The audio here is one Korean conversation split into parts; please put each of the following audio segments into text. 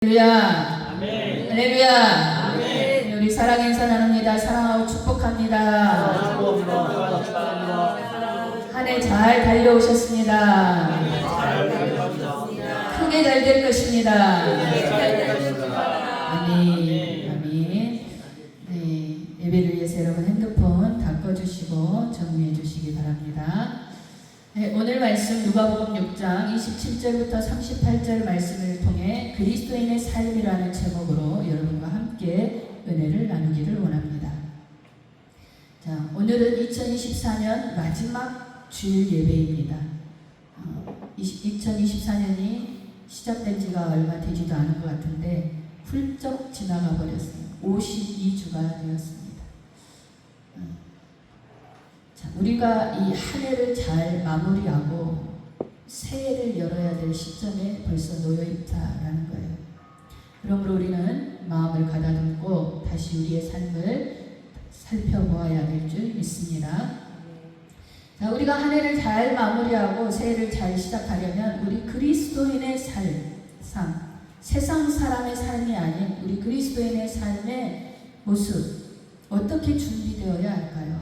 할렐루야. 아멘. 할렐루야. 아멘. 우리 사랑 인사 나눕니다. 사랑하고 축복합니다. 한 해 잘 달려오셨습니다. 크게 잘 될 것입니다. 아멘. 아멘. 네, 예배를 위해서 여러분 핸드폰 다 꺼주시고 정리해 주시기 바랍니다. 네, 오늘 말씀 누가복음 6장 27절부터 38절 말씀을 통해 그리스도인의 삶이라는 제목으로 여러분과 함께 은혜를 나누기를 원합니다. 자, 오늘은 2024년 마지막 주일 예배입니다. 2024년이 시작된 지가 얼마 되지도 않은 것 같은데 훌쩍 지나가 버렸어요. 52주가 되었습니다. 자, 우리가 이 한 해를 잘 마무리하고 새해를 열어야 될 시점에 벌써 놓여 있다라는 거예요. 그러므로 우리는 마음을 가다듬고 다시 우리의 삶을 살펴보아야 될 줄 믿습니다. 자, 우리가 한 해를 잘 마무리하고 새해를 잘 시작하려면 우리 그리스도인의 삶, 세상 사람의 삶이 아닌 우리 그리스도인의 삶의 모습 어떻게 준비되어야 할까요?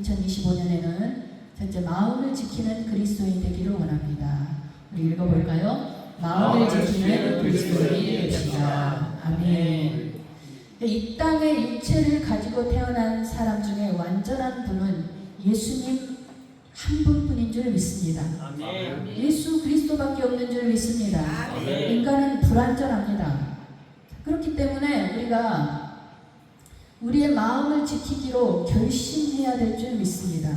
2025년에는 첫째 마음을 지키는 그리스도인 되기를 원합니다. 우리 읽어볼까요? 마음을 지키는 그리스도인이 되시다. 아멘. 이 땅의 육체를 가지고 태어난 사람 중에 완전한 분은 예수님 한 분뿐인 줄 믿습니다. 아멘. 예수 그리스도밖에 없는 줄 믿습니다. 아멘. 인간은 불완전합니다. 그렇기 때문에 우리가 우리의 마음을 지키기로 결심해야 될 줄 믿습니다.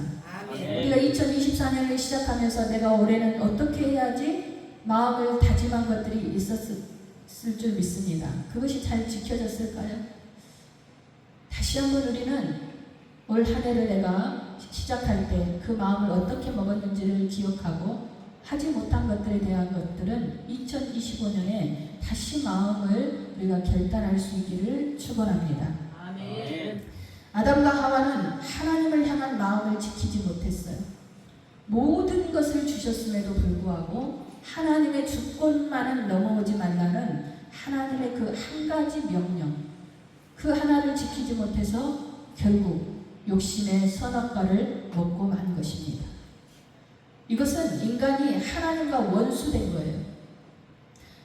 아멘. 우리가 2024년을 시작하면서 내가 올해는 어떻게 해야지 마음을 다짐한 것들이 있었을 줄 믿습니다. 그것이 잘 지켜졌을까요? 다시 한번 우리는 올 한 해를 내가 시작할 때 그 마음을 어떻게 먹었는지를 기억하고 하지 못한 것들에 대한 것들은 2025년에 다시 마음을 우리가 결단할 수 있기를 축원합니다. 아담과 하와는 하나님을 향한 마음을 지키지 못했어요. 모든 것을 주셨음에도 불구하고 하나님의 주권만은 넘어오지 말라는 하나님의 그 한 가지 명령, 그 하나를 지키지 못해서 결국 욕심의 선악과를 먹고 만 것입니다. 이것은 인간이 하나님과 원수된 거예요.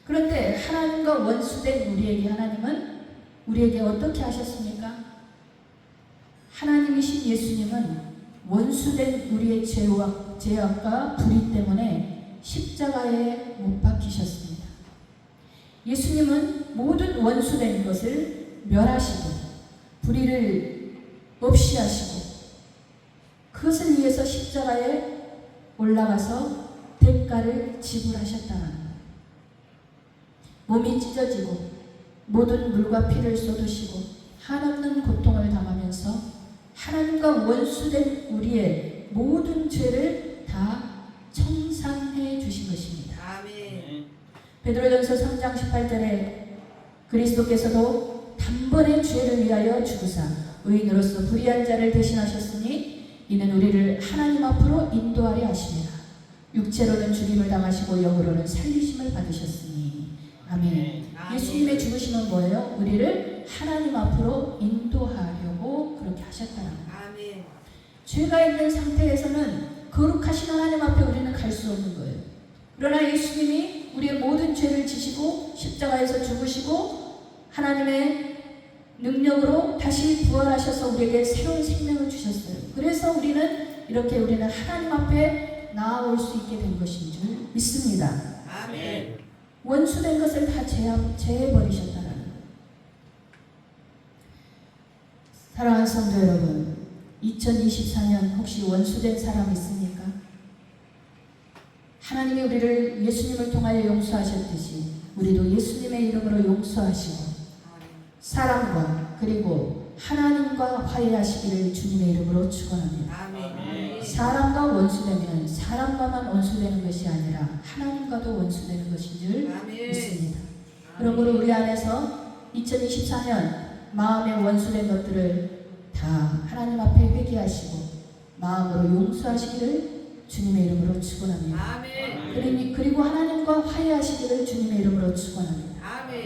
그런데 하나님과 원수된 우리에게 하나님은 우리에게 어떻게 하셨습니까? 하나님이신 예수님은 원수된 우리의 죄악과 불의 때문에 십자가에 못 박히셨습니다. 예수님은 모든 원수된 것을 멸하시고 불의를 없이 하시고 그것을 위해서 십자가에 올라가서 대가를 지불하셨다는 거예요. 몸이 찢어지고 모든 물과 피를 쏟으시고 한없는 고통을 당하면서 하나님과 원수된 우리의 모든 죄를 다 청산해 주신 것입니다. 아멘. 베드로전서 3장 18절에 그리스도께서도 단번에 죄를 위하여 죽으사 의인으로서 불의한 자를 대신하셨으니 이는 우리를 하나님 앞으로 인도하려 하심이라. 육체로는 죽임을 당하시고 영으로는 살리심을 받으셨으니. 아멘. 예수님의 죽으심은 뭐예요? 우리를 하나님 앞으로 인도하려고 그렇게 하셨다는 거예요. 아멘. 죄가 있는 상태에서는 거룩하신 하나님 앞에 우리는 갈 수 없는 거예요. 그러나 예수님이 우리의 모든 죄를 지시고 십자가에서 죽으시고 하나님의 능력으로 다시 부활하셔서 우리에게 새로운 생명을 주셨어요. 그래서 우리는 하나님 앞에 나아올 수 있게 된 것인 줄 믿습니다. 아멘. 원수된 것을 다 제해버리셨다는 거예요. 사랑하는 성도 여러분, 2024년 혹시 원수된 사람 있습니까? 하나님이 우리를 예수님을 통하여 용서하셨듯이 우리도 예수님의 이름으로 용서하시고 사람과 그리고 하나님과 화해하시기를 주님의 이름으로 축원합니다. 아멘. 사람과 원수되면 사람과만 원수되는 것이 아니라 하나님과도 원수되는 것인 줄 믿습니다. 그러므로 우리 안에서 2024년 마음에 원수된 것들을 다 하나님 앞에 회개하시고 마음으로 용서하시기를 주님의 이름으로 축원합니다. 아멘. 그리고 하나님과 화해하시기를 주님의 이름으로 축원합니다. 아멘.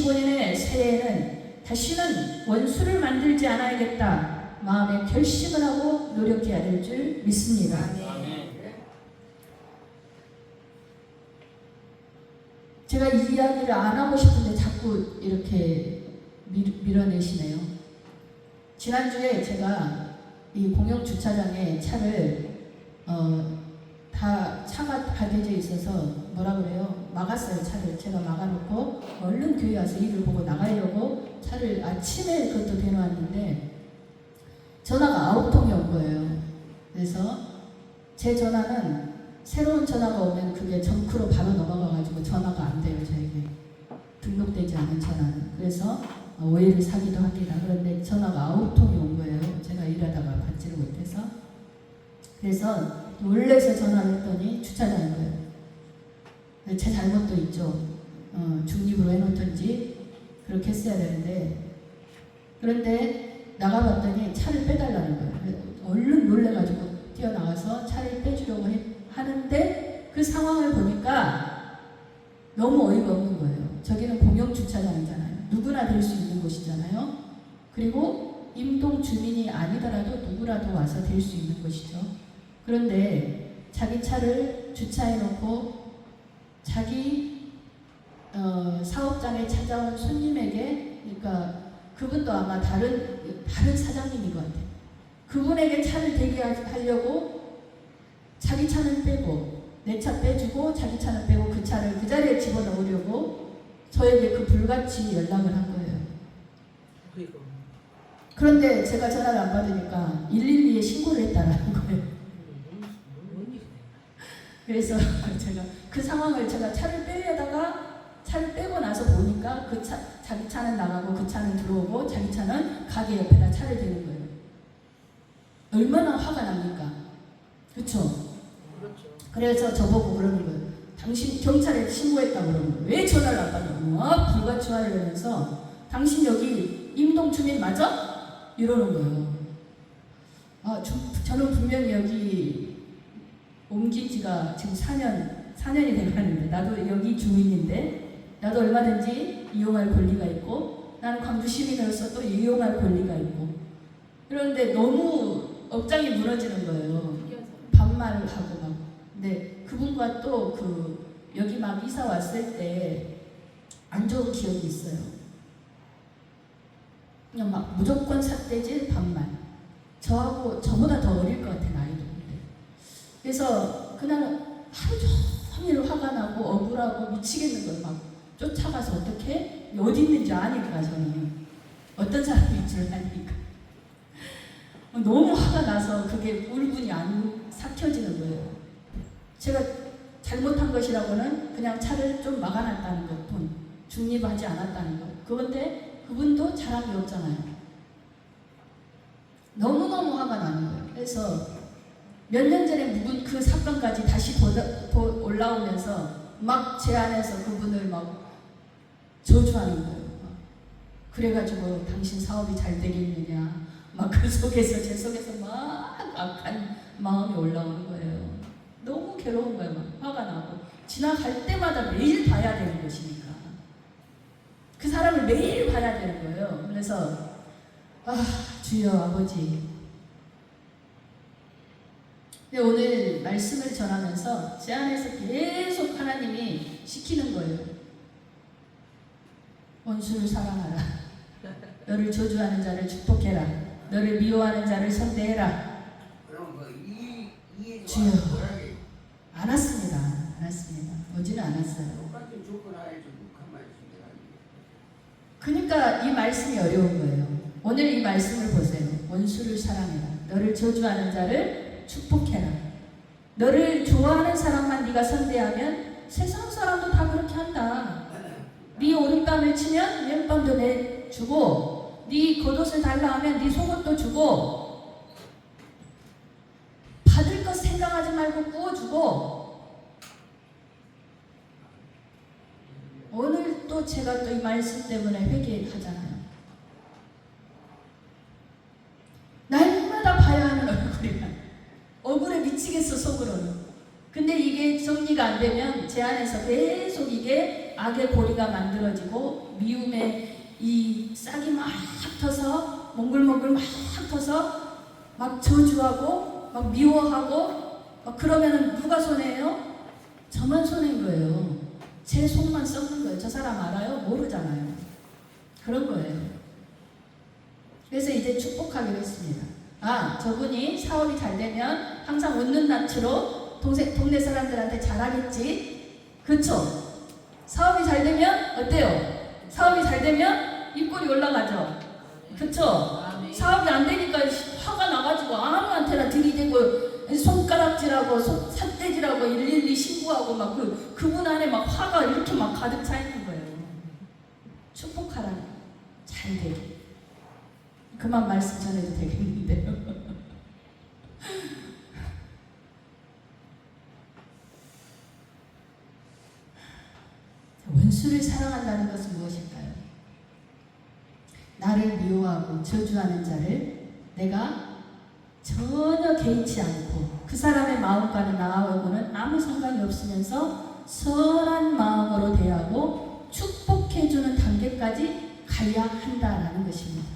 2025년의 새해에는 다시는 원수를 만들지 않아야겠다 마음에 결심을 하고 노력해야 될 줄 믿습니다. 아멘. 제가 이 이야기를 안 하고 싶은데 자꾸 이렇게 밀어내시네요. 지난주에 제가 이 공영 주차장에 차를 다 차가 다 되어 있어서 뭐라 그래요? 막았어요. 차를 제가 막아놓고 얼른 교회 와서 일을 보고 나가려고 차를 아침에 그것도 대놓았는데 전화가 9통이 온 거예요. 그래서 제 전화는 새로운 전화가 오면 그게 정크로 바로 넘어가가지고 전화가 안 돼요. 저에게 등록되지 않은 전화는. 그래서 오해를 사기도 합니다. 그런데 전화가 9통이 온 거예요. 제가 일하다가 받지를 못해서. 그래서 놀래서 전화를 했더니 주차장인 거예요. 제 잘못도 있죠. 중립으로 해놓던지 그렇게 했어야 되는데, 그런데 나가봤더니 차를 빼달라는 거예요. 얼른 놀래가지고 뛰어나가서 차를 빼주려고 하는데 그 상황을 보니까 너무 어이가 없는 거예요. 저기는 공영 주차장이잖아요. 누구나 될 수 있는 곳이잖아요. 그리고 임동 주민이 아니더라도 누구라도 와서 될 수 있는 곳이죠. 그런데 자기 차를 주차해놓고 자기 사업장에 찾아온 손님에게, 그러니까 그분도 아마 다른 사장님인 것 같아요. 그분에게 차를 대기하려고 자기 차는 빼고 내 차 빼주고 자기 차는 빼고 그 차를 그 자리에 집어넣으려고 저에게 그 불같이 연락을 한 거예요. 그런데 제가 전화를 안 받으니까 112에 신고를 했다는 거예요. 그래서 제가 그 상황을 제가 차를 빼려다가 차를 빼고 나서 보니까 그 자기 차는 나가고 그 차는 들어오고 자기 차는 가게 옆에다 차를 대는 거예요. 얼마나 화가 납니까? 그렇죠? 그래서 저보고 그러는 거예요. 당신 경찰에 신고했다고 그러는 거예요. 왜 전화를 안 받냐? 불같이 화를 내면서 당신 여기 임동 주민 맞아? 이러는 거예요. 저는 분명히 여기 옮긴 지가 지금 4년이 돼가는데, 나도 여기 주민인데 나도 얼마든지 이용할 권리가 있고 나는 광주 시민으로서 또 이용할 권리가 있고, 그런데 너무 억장이 무너지는 거예요. 반말을 하고 막. 근데 그분과 또 여기 막 이사 왔을 때 안 좋은 기억이 있어요. 그냥 막 무조건 삿대질 반말. 저보다 더 어릴 것 같아, 나이도. 그래서 그날 하루 종일 화가 나고 억울하고 미치겠는 거예요. 막 쫓아가서 어떻게 어디 있는지 아니까, 저는 어떤 사람인 줄 아니까 너무 화가 나서 그게 울분이 안 삭혀지는 거예요. 제가 잘못한 것이라고는 그냥 차를 좀 막아놨다는 것 뿐, 중립하지 않았다는 것. 그런데 그분도 잘한 게 없잖아요. 너무너무 화가 나는 거예요. 그래서 몇 년 전에 묵은 그 사건까지 다시 올라오면서 막 제 안에서 그분을 막 저주하는 거예요. 그래가지고 당신 사업이 잘 되겠느냐, 막 그 속에서, 제 속에서 막 악한 마음이 올라오는 거예요. 너무 괴로운 거예요. 막 화가 나고. 지나갈 때마다 매일 봐야 되는 것이니까. 그 사람을 매일 봐야 되는 거예요. 그래서 주여 아버지. 근데 오늘 말씀을 전하면서 제 안에서 계속 하나님이 시키는 거예요. 원수를 사랑하라. 너를 저주하는 자를 축복해라. 너를 미워하는 자를 선대해라. 주여. 알았습니다. 오지는 않았어요. 그러니까 이 말씀이 어려운 거예요. 오늘 이 말씀을 보세요. 원수를 사랑해라. 너를 저주하는 자를 축복해라. 너를 좋아하는 사람만 네가 선대하면 세상 사람도 다 그렇게 한다. 네 오른밤을 치면 왼밤도 내주고, 네 겉옷을 달라 하면 네 속옷도 주고, 받을 것 생각하지 말고 구워주고. 오늘 또 제가 또 이 말씀 때문에 회개하잖아요. 날마다 봐야 하는 얼굴이야. 억울해 미치겠어, 속으로는. 근데 이게 정리가 안 되면 제 안에서 계속 이게 악의 고리가 만들어지고 미움의 이 싹이 막 터서 몽글몽글 막 터서 막 저주하고 막 미워하고 막 그러면은 누가 손해예요? 저만 손해인 거예요. 제 속만 썩는 거예요. 저 사람 알아요? 모르잖아요. 그런 거예요. 그래서 이제 축복하기로 했습니다. 아, 저분이 사업이 잘 되면 항상 웃는 낯으로 동네 사람들한테 잘하겠지. 그쵸? 사업이 잘 되면 어때요? 사업이 잘 되면 입꼬리 올라가죠. 그쵸? 사업이 안 되니까 화가 나가지고 아무한테나 들이대고 손가락질하고 삿대질하고 112 신고하고 막 그분 안에 막 화가 이렇게 막 가득 차 있는 거예요. 축복하라. 잘 되게. 그만 말씀 전해도 되겠는데요. 원수를 사랑한다는 것은 무엇일까요? 나를 미워하고 저주하는 자를 내가 전혀 개의치 않고 그 사람의 마음과는 나하고는 아무 상관이 없으면서 선한 마음으로 대하고 축복해주는 단계까지 가야 한다라는 것입니다.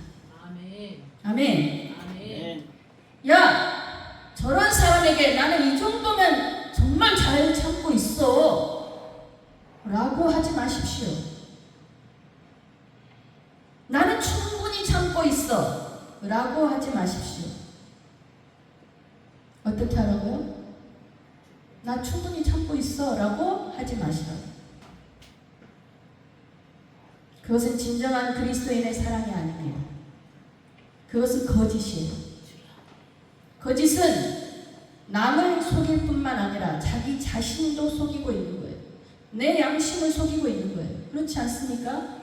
아멘. 아멘. 아멘. 야! 저런 사람에게 나는 이 정도면 정말 잘 참고 있어 라고 하지 마십시오. 나는 충분히 참고 있어 라고 하지 마십시오. 어떻게 하라고요? 나 충분히 참고 있어 라고 하지 마시라고. 그것은 진정한 그리스도인의 사랑이 아닙니다. 그것은 거짓이에요. 거짓은 남을 속일 뿐만 아니라 자기 자신도 속이고 있는 거예요. 내 양심을 속이고 있는 거예요. 그렇지 않습니까?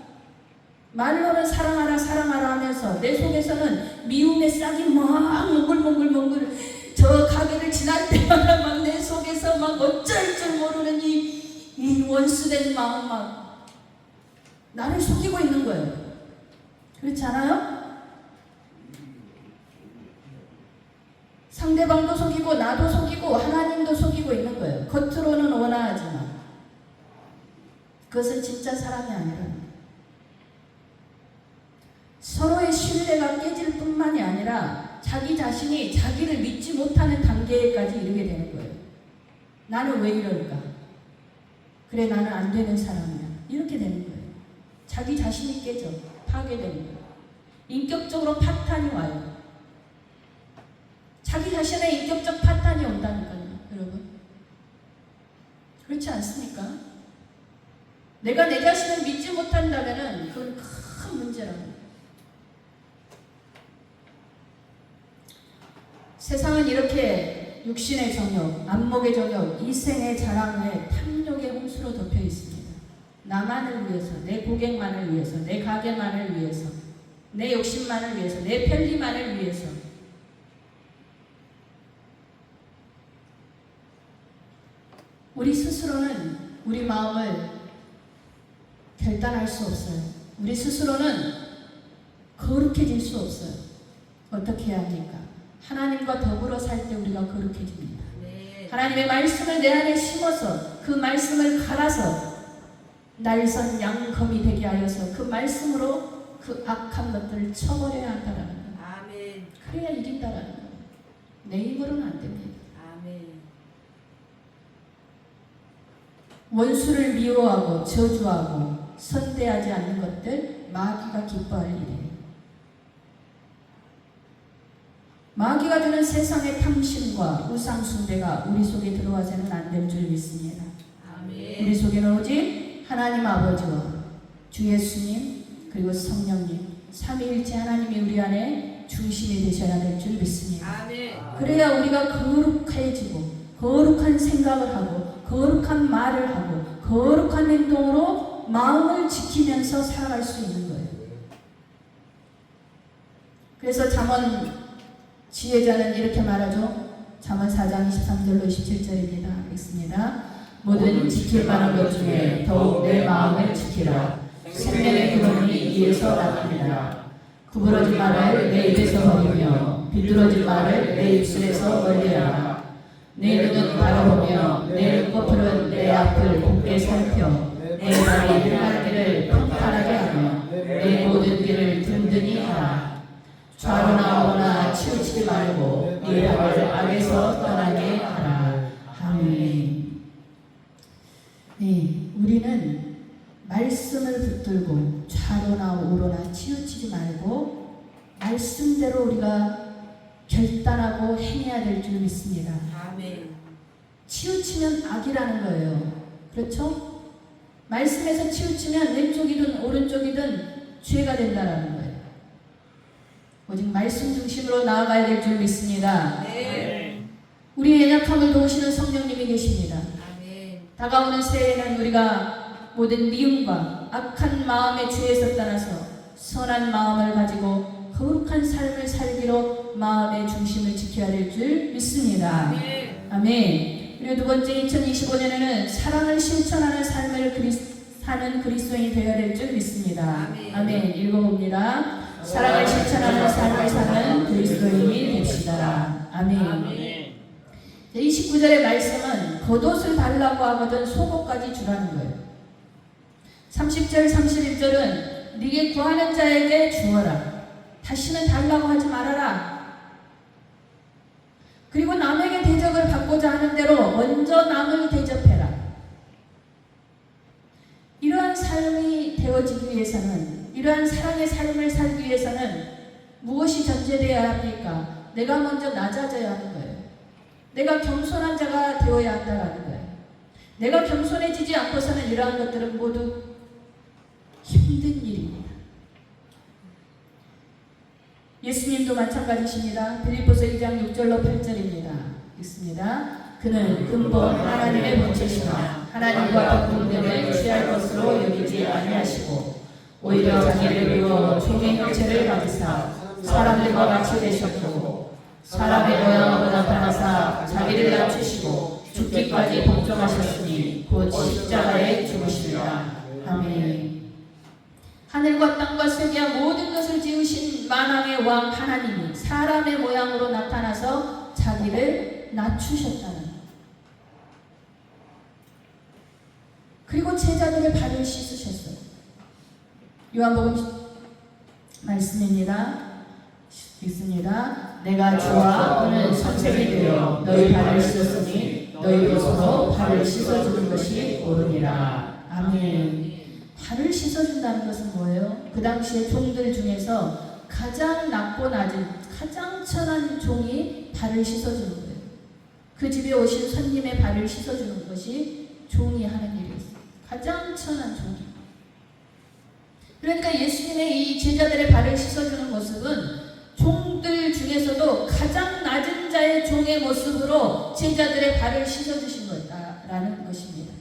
말로는 사랑하라 사랑하라 하면서 내 속에서는 미움의 싹이 막 몽글몽글 저 가게를 지날 때마다 막 내 속에서 막 어쩔 줄 모르는 이 원수된 마음 막 나를 속이고 있는 거예요. 그렇지 않아요? 상대방도 속이고 나도 속이고 하나님도 속이고 있는 거예요. 겉으로는 원하지만 그것은 진짜 사랑이 아니라 서로의 신뢰가 깨질 뿐만이 아니라 자기 자신이 자기를 믿지 못하는 단계까지 이르게 되는 거예요. 나는 왜 이럴까? 그래, 나는 안 되는 사람이야. 이렇게 되는 거예요. 자기 자신이 깨져 파괴되는 거예요. 인격적으로 파탄이 와요. 자기 자신의 인격적 파탄이 온다니까요, 여러분. 그렇지 않습니까? 내가 내 자신을 믿지 못한다면 그건 큰 문제라고. 세상은 이렇게 육신의 정욕, 안목의 정욕, 이생의 자랑에 탐욕의 홍수로 덮여 있습니다. 나만을 위해서, 내 고객만을 위해서, 내 가게만을 위해서, 내 욕심만을 위해서, 내 편리만을 위해서. 우리 스스로는 우리 마음을 결단할 수 없어요. 우리 스스로는 거룩해질 수 없어요. 어떻게 해야 합니까? 하나님과 더불어 살 때 우리가 거룩해집니다. 네. 하나님의 말씀을 내 안에 심어서 그 말씀을 갈아서 날선 양검이 되게 하여서 그 말씀으로 그 악한 것들을 쳐버려야 한다라는 거예요. 아멘. 그래야 이긴다라는 거예요. 내 힘으로는 안 됩니다. 아멘. 원수를 미워하고 저주하고 선대하지 않는 것들 마귀가 기뻐할 일이에요. 마귀가 주는 세상의 탐심과 우상 숭배가 우리 속에 들어와서는 안 될 줄 믿습니다. 아멘. 우리 속에는 오직 하나님 아버지와 주 예수님 그리고 성령님 삼위일체 하나님이 우리 안에 중심이 되셔야 될 줄 믿습니다. 아멘. 그래야 우리가 거룩해지고 거룩한 생각을 하고 거룩한 말을 하고 거룩한 행동으로 마음을 지키면서 살아갈 수 있는 거예요. 그래서 잠언 지혜자는 이렇게 말하죠. 잠언 4장 23절로 27절입니다. 읽습니다. 모든 지킬 만한 것 중에 더욱 내 마음을 지키라. 생명의 근원이 이에서 나갑니다. 구부러진 말을 내 입에서 버리며 비뚤어진 말을 내 입술에서 멀리하라. 내 눈은 바라보며 내 눈꺼풀은 내 앞을 곱게 살펴 내 발이 행할 길을 평탄하게 하며 내 모든 길을 든든히 하라. 좌로나 우로나 치우치지 말고 네 발을 악에서 떠나게 하라. 아멘. 네, 우리는 말씀을 붙들고 좌로나 우로나 치우치지 말고 말씀대로 우리가 결단하고 행해야 될 줄 믿습니다. 아멘. 치우치면 악이라는 거예요. 그렇죠? 말씀에서 치우치면 왼쪽이든 오른쪽이든 죄가 된다는 거예요. 오직 말씀 중심으로 나아가야 될 줄 믿습니다. 네. 우리의 연약함을 도우시는 성령님이 계십니다. 아멘. 다가오는 새해에는 우리가 모든 미움과 악한 마음의 죄에서 떠나서 선한 마음을 가지고 거룩한 삶을 살기로 마음의 중심을 지켜야 될 줄 믿습니다. 아멘. 아멘. 그리고 두 번째 2025년에는 사랑을 실천하는 삶을 사는 그리스도인이 되어야 될 줄 믿습니다. 아멘. 아멘. 읽어봅니다. 사랑을 실천하는 삶을 사는 그리스도인이 됩시다. 아멘. 아멘. 29절의 말씀은 겉옷을 달라고 하거든 속옷까지 주라는 거예요. 30절 31절은 네게 구하는 자에게 주어라. 다시는 달라고 하지 말아라. 그리고 남에게 대접을 받고자 하는 대로 먼저 남을 대접해라. 이러한 삶이 되어지기 위해서는, 이러한 사랑의 삶을 살기 위해서는 무엇이 전제되어야 합니까? 내가 먼저 낮아져야 하는 거예요. 내가 겸손한 자가 되어야 한다는 거예요. 내가 겸손해지지 않고서는 이러한 것들은 모두 힘든 일입니다. 예수님도 마찬가지십니다. 빌립보서 2장 6절로 8절입니다. 읽습니다. 그는 근본 하나님의 본체시나 하나님과 동등됨을 취할 것으로 여기지 아니하시고 오히려 자기를 비워 종의 형체를 가지사 사람들과 같이 되셨고 사람의 모양으로 나타나사 자기를 낮추시고 죽기까지 복종하셨으니 곧 십자가에 죽으시리라. 아멘. 하늘과 땅과 세계와 모든 것을 지으신 만왕의 왕 하나님이 사람의 모양으로 나타나서 자기를 낮추셨다는 것. 그리고 제자들의 발을 씻으셨어요. 요한복음 말씀입니다. 읽습니다. 내가 주와 그는 선생이 되어 너희 발을 씻었으니 너희도 서로 발을 씻어주는 것이 옳으니라. 아멘. 발을 씻어준다는 것은 뭐예요? 그 당시에 종들 중에서 가장 낮고 낮은 가장 천한 종이 발을 씻어주는 거예요. 그 집에 오신 손님의 발을 씻어주는 것이 종이 하는 일이었어요. 가장 천한 종이. 그러니까 예수님의 이 제자들의 발을 씻어주는 모습은 종들 중에서도 가장 낮은 자의 종의 모습으로 제자들의 발을 씻어주신 거다라는 것입니다.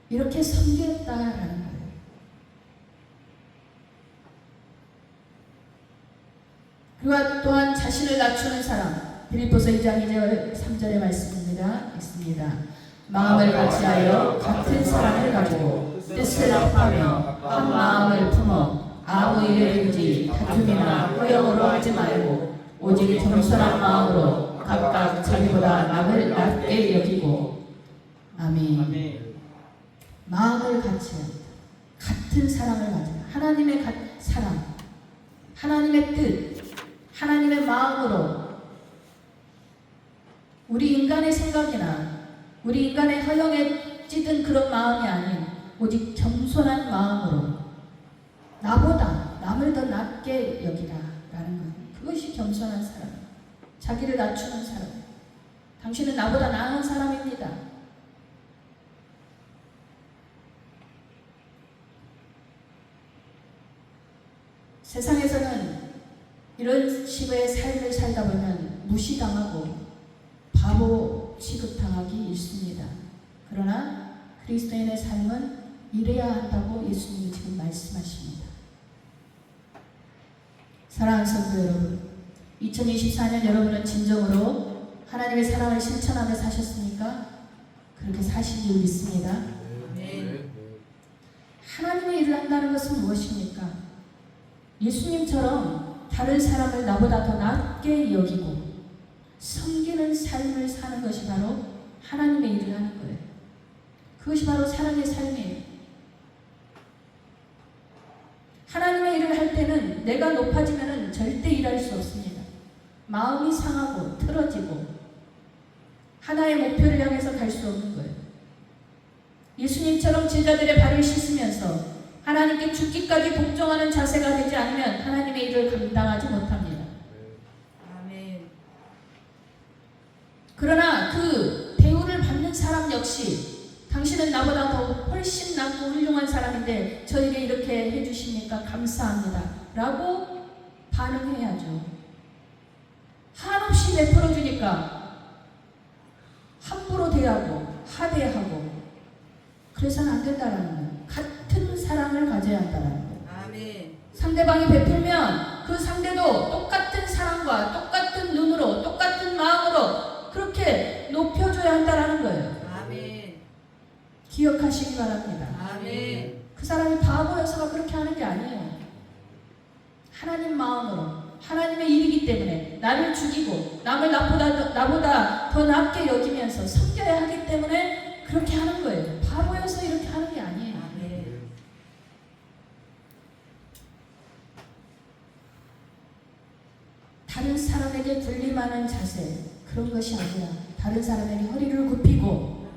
이렇게 섬겼다라는 거예요. 그리고 또한 자신을 낮추는 사람, 빌립보서 2장 2절 3절의 말씀입니다. 있습니다. 마음을 같이하여 같은 사랑을 가지고 뜻을 합하며 한 마음을 품어 아무 일이든지 다툼이나 허영으로 하지 말고 오직 겸손한 마음으로 각각 자기보다 남을 낮게 여기고. 아멘. 아멘. 마음을 같이 합니다. 같은 사랑을 가져요. 하나님의 사랑, 하나님의 뜻, 하나님의 마음으로 우리 인간의 생각이나 우리 인간의 허영에 찌든 그런 마음이 아닌 오직 겸손한 마음으로 나보다 남을 더 낮게 여기라라는 것. 그것이 겸손한 사람, 자기를 낮추는 사람. 당신은 나보다 나은 사람입니다. 세상에서는 이런 식의 삶을 살다 보면 무시당하고 바보 취급당하기 일쑤입니다. 그러나 그리스도인의 삶은 이래야 한다고 예수님이 지금 말씀하십니다. 사랑하는 성도 여러분, 2024년 여러분은 진정으로 하나님의 사랑을 실천하며 사셨습니까? 그렇게 사신 줄 믿습니다. 하나님의 일을 한다는 것은 무엇입니까? 예수님처럼 다른 사람을 나보다 더 낮게 여기고 섬기는 삶을 사는 것이 바로 하나님의 일을 하는 거예요. 그것이 바로 사랑의 삶이에요. 하나님의 일을 할 때는 내가 높아지면 절대 일할 수 없습니다. 마음이 상하고 틀어지고 하나의 목표를 향해서 갈 수 없는 거예요. 예수님처럼 제자들의 발을 씻으면서 하나님께 죽기까지 복종하는 자세가 되지 않으면 하나님의 일을 감당하지 못합니다. 아멘. 그러나 그 대우를 받는 사람 역시 당신은 나보다 더 훨씬 낫고 훌륭한 사람인데 저에게 이렇게 해주시니까 감사합니다 라고 반응해야죠. 한없이 베풀어주니까 함부로 대하고 하대하고 그래서는 안 된다는 거예요. 같은 사랑을 가져야 한다는 거예요. 아멘. 상대방이 베풀면 그 상대도 똑같은 사랑과 똑같은 눈으로 똑같은 마음으로 그렇게 높여줘야 한다는 거예요. 아멘. 기억하시기 바랍니다. 아멘. 그 사람이 바보여서가 그렇게 하는 게 아니에요. 하나님 마음으로 하나님의 일이기 때문에 나를 죽이고 남을 나보다 더 낫게 여기면서 섬겨야 하기 때문에 그렇게 하는 거예요. 바보여서 이렇게 하는 게 아니에요. 아멘. 다른 사람에게 군림하는 자세 그런 것이 아니라 다른 사람에게 허리를 굽히고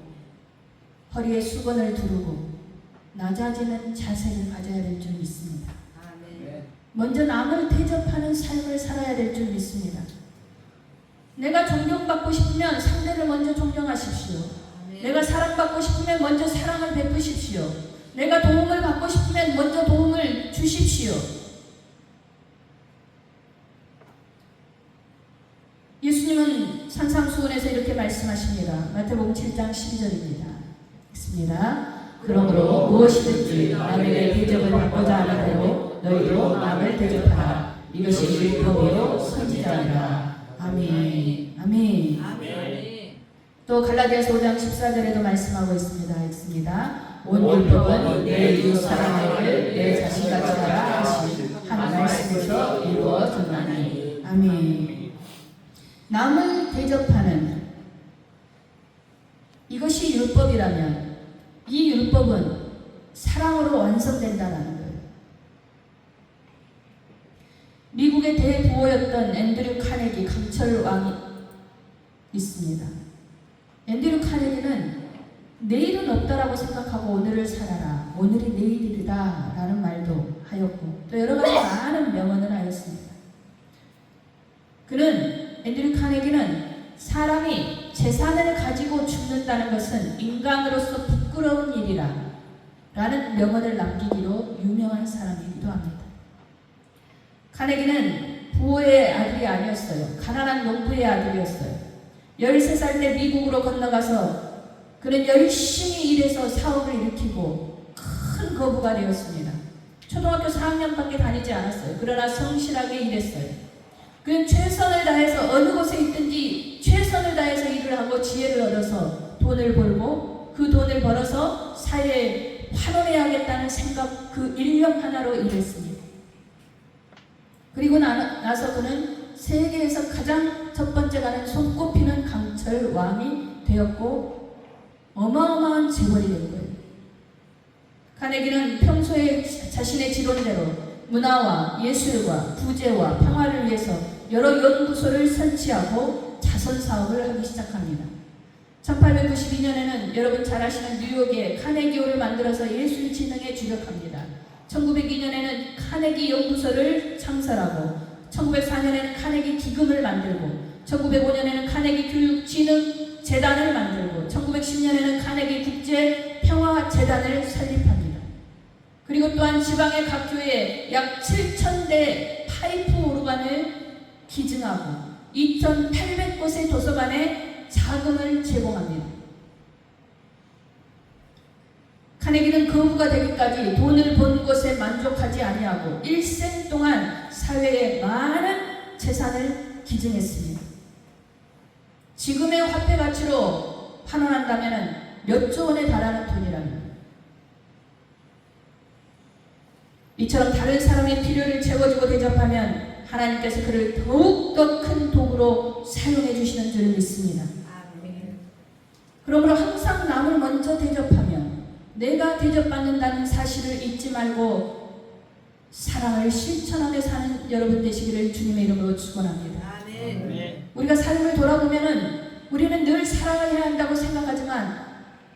허리에 수건을 두르고 낮아지는 자세를 가져야 될 줄 믿습니다. 아멘. 먼저 남을 대접하는 삶을 살아야 될 줄 믿습니다. 내가 존경받고 싶으면 상대를 먼저 존경하십시오. 아멘. 내가 사랑받고 싶으면 먼저 사랑을 베푸십시오. 내가 도움을 받고 싶으면 먼저 도움을 주십시오. 예수님은 산상수훈에서 이렇게 말씀하십니다. 마태복음 7장 12절입니다. 읽습니다. 그러므로 무엇이든지 남에게 대접을 받고자 하더라도 너희도 남을 대접하라. 이것이 율법이요 선지자니라. 아멘. 아멘. 아멘. 또 갈라디아서 5장 14절에도 말씀하고 있습니다. 읽습니다. 온 율법은 내 이웃 사랑하기를 내 자신같이 하라 하신 한 말씀에서 이루어졌나니. 아멘. 남을 대접하는 이것이 율법이라면 이 율법은 사랑으로 완성된다는 거예요. 미국의 대부호였던 앤드류 카네기 강철 왕이 있습니다. 앤드류 카네기는 내일은 없다라고 생각하고 오늘을 살아라. 오늘이 내일이다 라는 말도 하였고 또 여러 가지 많은 명언을 하였습니다. 그는 앤드류 카네기는 사람이 재산을 가지고 죽는다는 것은 인간으로서 부끄러운 일이라 라는 명언을 남기기로 유명한 사람이기도 합니다. 카네기는 부호의 아들이 아니었어요. 가난한 농부의 아들이었어요. 13살 때 미국으로 건너가서 그는 열심히 일해서 사업을 일으키고 큰 거부가 되었습니다. 초등학교 4학년밖에 다니지 않았어요. 그러나 성실하게 일했어요. 그는 최선을 다해서 어느 곳에 있든지 최선을 다해서 일을 하고 지혜를 얻어서 돈을 벌고 그 돈을 벌어서 사회에 환원해야겠다는 생각 그 일념 하나로 일했습니다. 그리고 나서 그는 세계에서 가장 첫 번째 가는 손꼽히는 강철 왕이 되었고 어마어마한 재벌이 된 거예요. 카네기는 평소에 자신의 지론대로 문화와 예술과 부재와 평화를 위해서 여러 연구소를 설치하고 자선 사업을 하기 시작합니다. 1892년에는 여러분 잘 아시는 뉴욕에 카네기홀을 만들어서 예술 진흥에 주력합니다. 1902년에는 카네기 연구소를 창설하고 1904년에는 카네기 기금을 만들고 1905년에는 카네기 교육진흥 재단을 만들고 1910년에는 카네기 국제 평화재단을 설립합니다. 그리고 또한 지방의 각 교회에 약 7,000대 파이프 오르간을 기증하고 2,800곳의 도서관에 자금을 제공합니다. 카네기는 거부가 되기까지 돈을 번 것에 만족하지 아니하고 일생 동안 사회에 많은 재산을 기증했습니다. 지금의 화폐 가치로 환원한다면 몇 조 원에 달하는 돈이랍니다. 이처럼 다른 사람의 필요를 채워주고 대접하면 하나님께서 그를 더욱더 큰 도구로 사용해 주시는 줄 믿습니다. 아멘. 그러므로 항상 남을 먼저 대접하며 내가 대접받는다는 사실을 잊지 말고 사랑을 실천하며 사는 여러분 되시기를 주님의 이름으로 축원합니다. 아멘. 네. 우리가 삶을 돌아보면은 우리는 늘 사랑을 해야 한다고 생각하지만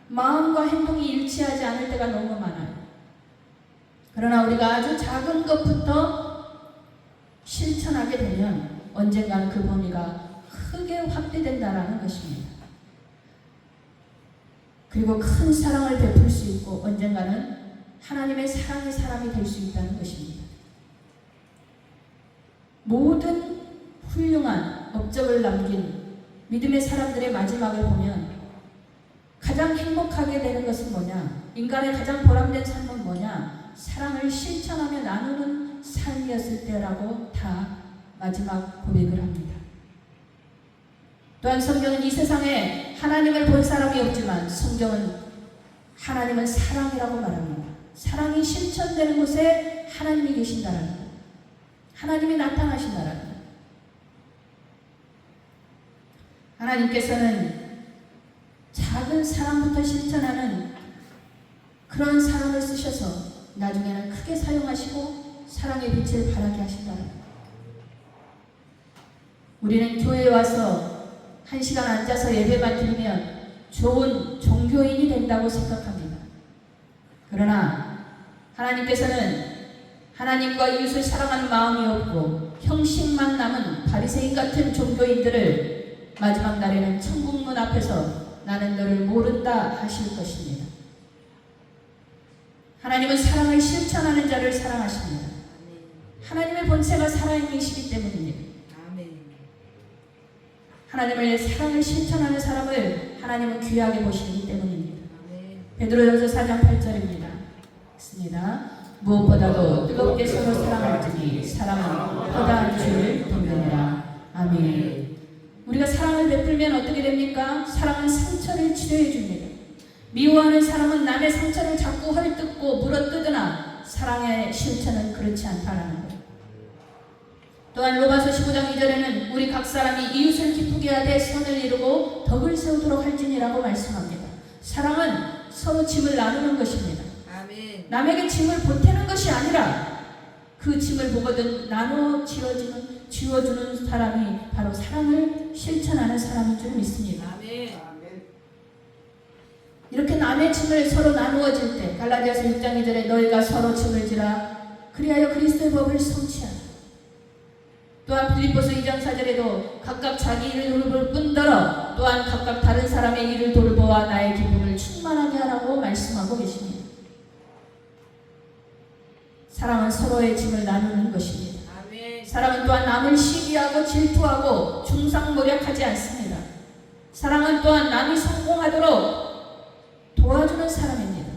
마음과 행동이 일치하지 않을 때가 너무 많아요. 그러나 우리가 아주 작은 것부터 실천하게 되면 언젠가는 그 범위가 크게 확대된다라는 것입니다. 그리고 큰 사랑을 베풀 수 있고 언젠가는 하나님의 사랑의 사람이 될 수 있다는 것입니다. 모든 훌륭한 업적을 남긴 믿음의 사람들의 마지막을 보면 가장 행복하게 되는 것은 뭐냐? 인간의 가장 보람된 삶은 뭐냐? 사랑을 실천하며 나누는 삶이었을 때라고 다 마지막 고백을 합니다. 또한 성경은 이 세상에 하나님을 본 사람이 없지만 성경은 하나님은 사랑이라고 말합니다. 사랑이 실천되는 곳에 하나님이 계신다라는 것. 하나님이 나타나신다라는 것. 하나님께서는 작은 사랑부터 실천하는 그런 사람을 쓰셔서 나중에는 크게 사용하시고 사랑의 빛을 발하게 하신다는 것. 우리는 교회에 와서 1시간 앉아서 예배만 드리면 좋은 종교인이 된다고 생각합니다. 그러나 하나님께서는 하나님과 이웃을 사랑하는 마음이 없고 형식만 남은 바리새인 같은 종교인들을 마지막 날에는 천국문 앞에서 나는 너를 모른다 하실 것입니다. 하나님은 사랑을 실천하는 자를 사랑하십니다. 하나님의 본체가 사랑이시기 때문입니다. 하나님의 사랑을 실천하는 사람을 하나님은 귀하게 보시기 때문입니다. 베드로전서 4장 8절입니다. 있습니다. 무엇보다도 뜨겁게 서로 사랑할지니 사랑은 허다한 줄을 돋느니라. 아멘. 우리가 사랑을 베풀면 어떻게 됩니까? 사랑은 상처를 치료해 줍니다. 미워하는 사람은 남의 상처를 자꾸 헐뜯고 물어뜯으나 사랑의 실천은 그렇지 않다라는 것. 또한 로마서 15장 2절에는 우리 각 사람이 이웃을 기쁘게 하되 선을 이루고 덕을 세우도록 할지니라고 말씀합니다. 사랑은 서로 짐을 나누는 것입니다. 아멘. 남에게 짐을 보태는 것이 아니라 그 짐을 보거든 나눠 지워주는 사람이 바로 사랑을 실천하는 사람인 줄 믿습니다. 아멘. 이렇게 남의 짐을 서로 나누어질 때 갈라디아서 6장 2절에 너희가 서로 짐을 지라 그리하여 그리스도의 법을 성취하라. 또한 빌립보서 2장 4절에도 각각 자기 일을 돌볼 뿐더러 또한 각각 다른 사람의 일을 돌보아 나의 기쁨을 충만하게 하라고 말씀하고 계십니다. 사랑은 서로의 짐을 나누는 것입니다. 아멘. 사랑은 또한 남을 시기하고 질투하고 중상모략하지 않습니다. 사랑은 또한 남이 성공하도록 도와주는 사람입니다.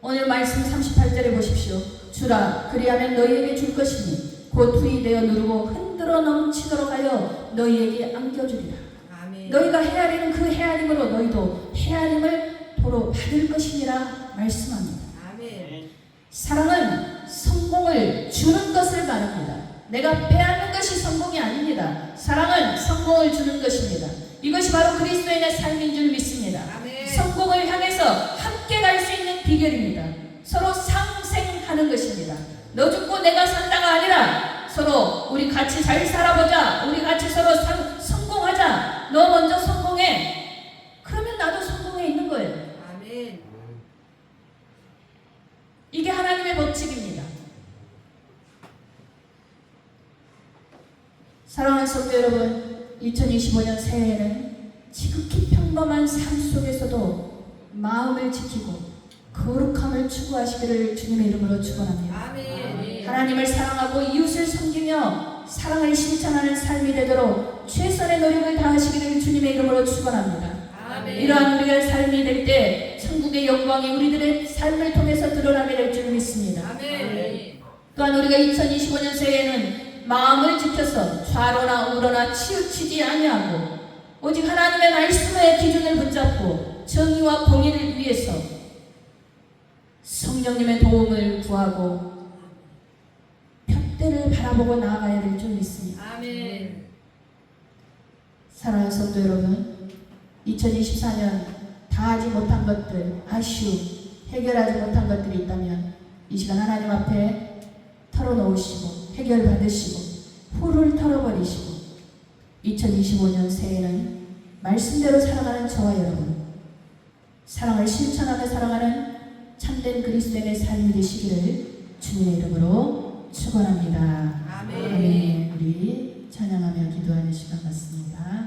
오늘 말씀 38절에 보십시오. 주라 그리하면 너희에게 줄 것이니 곧 후이 되어 누르고 흔들어 넘치도록 하여 너희에게 안겨주리라. 아멘. 너희가 헤아리는 그 헤아림으로 너희도 헤아림을 도로 받을 것이니라 말씀합니다. 아멘. 사랑은 성공을 주는 것을 말합니다. 내가 빼앗는 것이 성공이 아닙니다. 사랑은 성공을 주는 것입니다. 이것이 바로 그리스도인의 삶인 줄 믿습니다. 아멘. 성공을 향해서 함께 갈 수 있는 비결입니다. 서로 상생하는 것입니다. 너 죽고 내가 산다가 아니라 서로 우리 같이 잘 살아보자. 우리 같이 서로 성공하자. 너 먼저 성공해. 그러면 나도 성공해 있는 거예요. 아멘. 이게 하나님의 법칙입니다. 사랑하는 성도 여러분, 2025년 새해에는 지극히 평범한 삶 속에서도 마음을 지키고 거룩함을 추구하시기를 주님의 이름으로 축원합니다. 아멘. 하나님을 사랑하고 이웃을 섬기며 사랑을 실천하는 삶이 되도록 최선의 노력을 다하시기를 주님의 이름으로 축원합니다. 아멘. 이러한 우리의 삶이 될 때 천국의 영광이 우리들의 삶을 통해서 드러나게 될 줄 믿습니다. 아멘. 또한 우리가 2025년 새해에는 마음을 지켜서 좌로나 우로나 치우치지 아니하고 오직 하나님의 말씀의 기준을 붙잡고 정의와 공의를 위해서 성령님의 도움을 구하고 벽대를 바라보고 나아가야 될 줄 믿습니다. 아멘. 사랑하는 성도 여러분, 2024년 다 하지 못한 것들, 아쉬움, 해결하지 못한 것들이 있다면 이 시간 하나님 앞에 털어놓으시고 해결받으시고 후를 털어버리시고 2025년 새해는 말씀대로 살아가는 저와 여러분, 사랑을 실천하며 살아가는 참된 그리스도인의 삶이 되시기를 주님의 이름으로 축원합니다. 아멘. 아멘. 우리 찬양하며 기도하는 시간 같습니다.